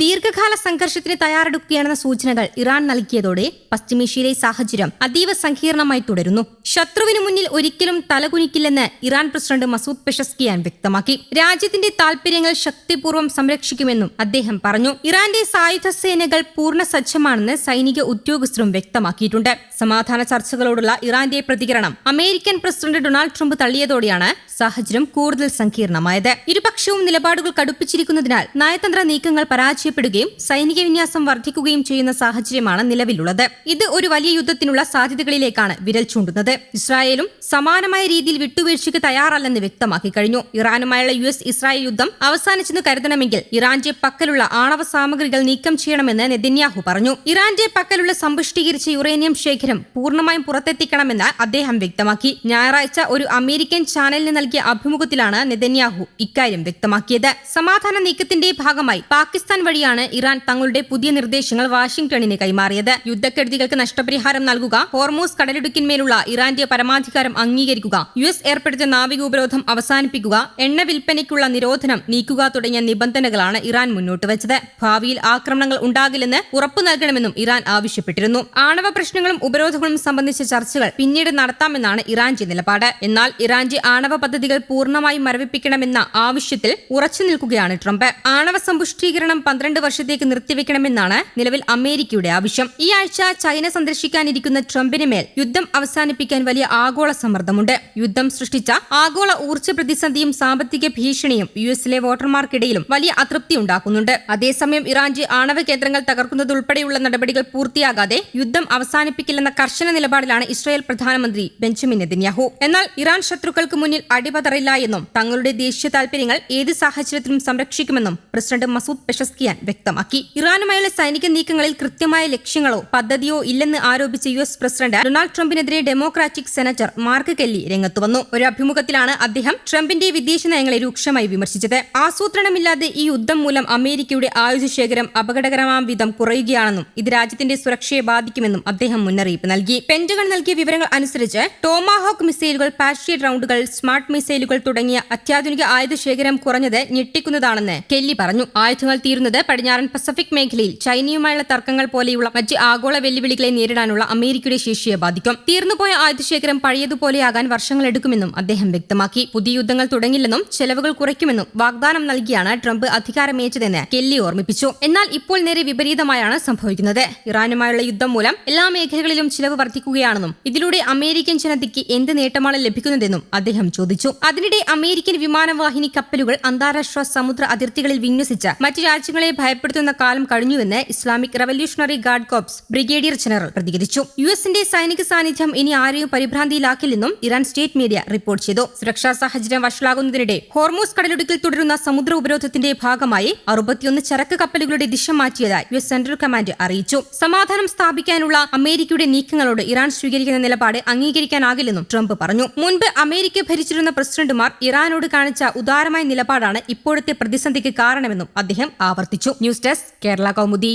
ദീർഘകാല സംഘർഷത്തിന് തയ്യാറെടുക്കുകയാണെന്ന സൂചനകൾ ഇറാൻ നൽകിയതോടെ പശ്ചിമേഷ്യയിലെ സാഹചര്യം അതീവ സങ്കീർണമായി തുടരുന്നു. ശത്രുവിനു മുന്നിൽ ഒരിക്കലും തലകുനിക്കില്ലെന്ന് ഇറാൻ പ്രസിഡന്റ് മസൂദ് പെഷസ്കിയാൻ വ്യക്തമാക്കി. രാജ്യത്തിന്റെ താൽപര്യങ്ങൾ ശക്തിപൂർവ്വം സംരക്ഷിക്കുമെന്നും അദ്ദേഹം പറഞ്ഞു. ഇറാന്റെ സായുധ സേനകൾ പൂർണ്ണ സജ്ജമാണെന്ന് സൈനിക ഉദ്യോഗസ്ഥരും വ്യക്തമാക്കിയിട്ടുണ്ട്. സമാധാന ചർച്ചകളോടുള്ള ഇറാന്റെ പ്രതികരണം അമേരിക്കൻ പ്രസിഡന്റ് ഡൊണാൾഡ് ട്രംപ് തള്ളിയതോടെയാണ് സാഹചര്യം കൂടുതൽ സങ്കീർണമായത്. ഇരുപക്ഷവും നിലപാടുകൾ കടുപ്പിച്ചിരിക്കുന്നതിനാൽ നയതന്ത്ര നീക്കങ്ങൾ പരാജയപ്പെടുകയും സൈനിക വിന്യാസം വർദ്ധിക്കുകയും ചെയ്യുന്ന സാഹചര്യമാണ് നിലവിലുള്ളത്. ഇത് ഒരു വലിയ യുദ്ധത്തിനുള്ള സാധ്യതകളിലേക്കാണ് വിരൽ ചൂണ്ടുന്നത്. ഇസ്രായേലും സമാനമായ രീതിയിൽ വിട്ടുവീഴ്ചയ്ക്ക് തയ്യാറല്ലെന്ന് വ്യക്തമാക്കി കഴിഞ്ഞു. ഇറാനുമായുള്ള ഇസ്രായേൽ യുദ്ധം അവസാനിച്ചെന്ന് കരുതണമെങ്കിൽ ഇറാന്റെ പക്കലുള്ള ആണവ സാമഗ്രികൾ നീക്കം ചെയ്യണമെന്ന് നെതന്യാഹു പറഞ്ഞു. ഇറാന്റെ പക്കലുള്ള സമ്പുഷ്ടീകരിച്ച യുറേനിയം ശേഖരം പൂർണ്ണമായും പുറത്തെത്തിക്കണമെന്ന് അദ്ദേഹം വ്യക്തമാക്കി. ഞായറാഴ്ച ഒരു അമേരിക്കൻ ചാനലിന് നൽകിയ അഭിമുഖത്തിലാണ് നെതന്യാഹു ഇക്കാര്യം വ്യക്തമാക്കിയത്. സമാധാന നീക്കത്തിന്റെ ഭാഗമായി പാകിസ്ഥാൻ വഴിയാണ് ഇറാൻ തങ്ങളുടെ പുതിയ നിർദ്ദേശങ്ങൾ വാഷിംഗ്ടണിന് കൈമാറിയത്. യുദ്ധക്കെടുതികൾക്ക് നഷ്ടപരിഹാരം നൽകുക, ഹോർമൂസ് കടലിടുക്കിന്മേലുള്ള ഇറാന്റെ പരമാധികാരം അംഗീകരിക്കുക, ഏർപ്പെടുത്തിയ നാവിക ഉപരോധം അവസാനിപ്പിക്കുക, എണ്ണ വിൽപ്പനയ്ക്കുള്ള നിരോധനം നീക്കുക തുടങ്ങിയ നിബന്ധനകളാണ് ഇറാൻ മുന്നോട്ട് വെച്ചത്. ഭാവിയിൽ ആക്രമണങ്ങൾ ഉണ്ടാകില്ലെന്ന് ഉറപ്പു നൽകണമെന്നും ഇറാൻ ആവശ്യപ്പെട്ടിരുന്നു. ആണവ പ്രശ്നങ്ങളും ഉപരോധങ്ങളും സംബന്ധിച്ച ചർച്ചകൾ പിന്നീട് നടത്താമെന്നാണ് ഇറാന്റെ നിലപാട്. എന്നാൽ ഇറാന്റെ ആണവ പദ്ധതികൾ പൂർണ്ണമായും മരവിപ്പിക്കണമെന്ന ആവശ്യത്തിൽ ഉറച്ചു നിൽക്കുകയാണ് ട്രംപ്. ആണവ സമ്പുഷ്ടീകരണം 12 വർഷത്തേക്ക് നിർത്തിവെക്കണമെന്നാണ് നിലവിൽ അമേരിക്കയുടെ ആവശ്യം. ഈ ആഴ്ച ചൈന സന്ദർശിക്കാനിരിക്കുന്ന ട്രംപിന് മേൽ യുദ്ധം അവസാനിപ്പിക്കാൻ വലിയ ആഗോള സമ്മർദ്ദമുണ്ട്. യുദ്ധം സൃഷ്ടിച്ച ആഗോള ഊർജ്ജ പ്രതിസന്ധിയും സാമ്പത്തിക ഭീഷണിയും യുഎസിലെ വോട്ടർമാർക്കിടയിലും വലിയ അതൃപ്തി ഉണ്ടാക്കുന്നുണ്ട്. അതേസമയം ഇറാന്റെ ആണവ കേന്ദ്രങ്ങൾ തകർക്കുന്നതുൾപ്പെടെയുള്ള നടപടികൾ പൂർത്തിയാകാതെ യുദ്ധം അവസാനിപ്പിക്കില്ലെന്ന കർശന നിലപാടിലാണ് ഇസ്രായേൽ പ്രധാനമന്ത്രി ബെഞ്ചമിൻ നെതന്യാഹു. എന്നാൽ ഇറാൻ ശത്രുക്കൾക്ക് മുന്നിൽ അടിപതറില്ല എന്നും തങ്ങളുടെ ദേശീയ താൽപര്യങ്ങൾ ഏത് സാഹചര്യത്തിലും സംരക്ഷിക്കുമെന്നും പ്രസിഡന്റ് മസൂദ് പെഷസ്കിയാൻ വ്യക്തമാക്കി. ഇറാനുമായുള്ള സൈനിക നീക്കങ്ങളിൽ കൃത്യമായ ലക്ഷ്യങ്ങളോ പദ്ധതിയോ ഇല്ലെന്ന് ആരോപിച്ച യുഎസ് പ്രസിഡന്റ് ഡൊണാൾഡ് ട്രംപിനെതിരെ ഡെമോക്രാറ്റിക് സെനറ്റർ മാർക്ക് കെല്ലി രംഗത്തുവന്നു. ഒരു അഭിമുഖത്തിലാണ് അദ്ദേഹം ട്രംപിന്റെ വിദേശ നയങ്ങളെ രൂക്ഷമായി വിമർശിച്ചത്. ആസൂത്രണമില്ലാതെ ഈ യുദ്ധം മൂലം അമേരിക്കയുടെ ആയുധ ശേഖരം അപകടകരമാം വിധം കുറയുകയാണെന്നും ഇത് രാജ്യത്തിന്റെ സുരക്ഷയെ ബാധിക്കുമെന്നും അദ്ദേഹം മുന്നറിയിപ്പ് നൽകി. പെന്റഗൺ നൽകിയ വിവരങ്ങൾ അനുസരിച്ച് ടോമാഹോക്ക് മിസൈലുകൾ, പാട്രിയറ്റ് റൌണ്ടുകൾ, സ്മാർട്ട് മിസൈലുകൾ തുടങ്ങിയ അത്യാധുനിക ആയുധ ശേഖരം കുറഞ്ഞത് ഞെട്ടിക്കുന്നതാണെന്ന് കെല്ലി പറഞ്ഞു. ആയുധങ്ങൾ തീരുന്നത് പടിഞ്ഞാറൻ പസഫിക് മേഖലയിൽ ചൈനയുമായുള്ള തർക്കങ്ങൾ പോലെയുള്ള മറ്റ് ആഗോള വെല്ലുവിളികളെ നേരിടാനുള്ള അമേരിക്കയുടെ ശേഷിയെ ബാധിക്കും. തീർന്നുപോയ ആയുധശേഖരം പഴയതുപോലെയാകാൻ വർഷങ്ങളെടുക്കുമെന്നും അദ്ദേഹം വ്യക്തമാക്കി. പുതിയ യുദ്ധങ്ങൾ തുടങ്ങില്ലെന്നും ചെലവുകൾ കുറയ്ക്കുമെന്നും വാഗ്ദാനം നൽകിയാണ് ട്രംപ് അധികാരമേറ്റതെന്ന് കെല്ലി ഓർമ്മിപ്പിച്ചു. എന്നാൽ ഇപ്പോൾ നേരെ വിപരീതമായാണ് സംഭവിക്കുന്നത്. ഇറാനുമായുള്ള യുദ്ധം മൂലം എല്ലാ മേഖലകളിലും ചിലവ് വർദ്ധിക്കുകയാണെന്നും ഇതിലൂടെ അമേരിക്കൻ ജനതയ്ക്ക് എന്ത് നേട്ടമാണ് ലഭിക്കുന്നതെന്നും അദ്ദേഹം ചോദിച്ചു. അതിനിടെ അമേരിക്കൻ വിമാനവാഹിനി കപ്പലുകൾ അന്താരാഷ്ട്ര സമുദ്ര അതിർത്തികളിൽ വിന്യസിച്ച് മറ്റ് രാജ്യങ്ങളെ ഭയപ്പെടുത്തുന്ന കാലം കഴിഞ്ഞുവെന്ന് Islamic revolutionary guard corps brigadier general പ്രതികരിച്ചു. യുഎസിന്റെ സൈനിക സാന്നിധ്യം ഇനി ആരെയും പരിഭ്രാന്തിയിലാക്കില്ലെന്നും ഇറാൻ സ്റ്റേറ്റ് മീഡിയ റിപ്പോർട്ട് ചെയ്തു. സുരക്ഷാ സാഹചര്യം വഷളാകുന്നതിനിടെ ഹോർമൂസ് കടലിടുക്കിൽ തുടരുന്ന സമുദ്ര ഉപരോധത്തിന്റെ ഭാഗമായി 61 ചരക്ക് കപ്പലുകളുടെ ദിശ മാറ്റിയതായി യുഎസ് സെൻട്രൽ കമാൻഡ് അറിയിച്ചു. സമാധാനം സ്ഥാപിക്കാനുള്ള അമേരിക്കയുടെ നീക്കങ്ങളോട് ഇറാൻ സ്വീകരിക്കുന്ന നിലപാട് അംഗീകരിക്കാനാകില്ലെന്നും ട്രംപ് പറഞ്ഞു. മുൻപ് അമേരിക്ക ഭരിച്ചിരുന്ന പ്രസിഡന്റുമാർ ഇറാനോട് കാണിച്ച ഉദാരമായ നിലപാടാണ് ഇപ്പോഴത്തെ പ്രതിസന്ധിക്ക് കാരണമെന്നും അദ്ദേഹം ആവർത്തിച്ചു. News desk Kerala Kaumudi.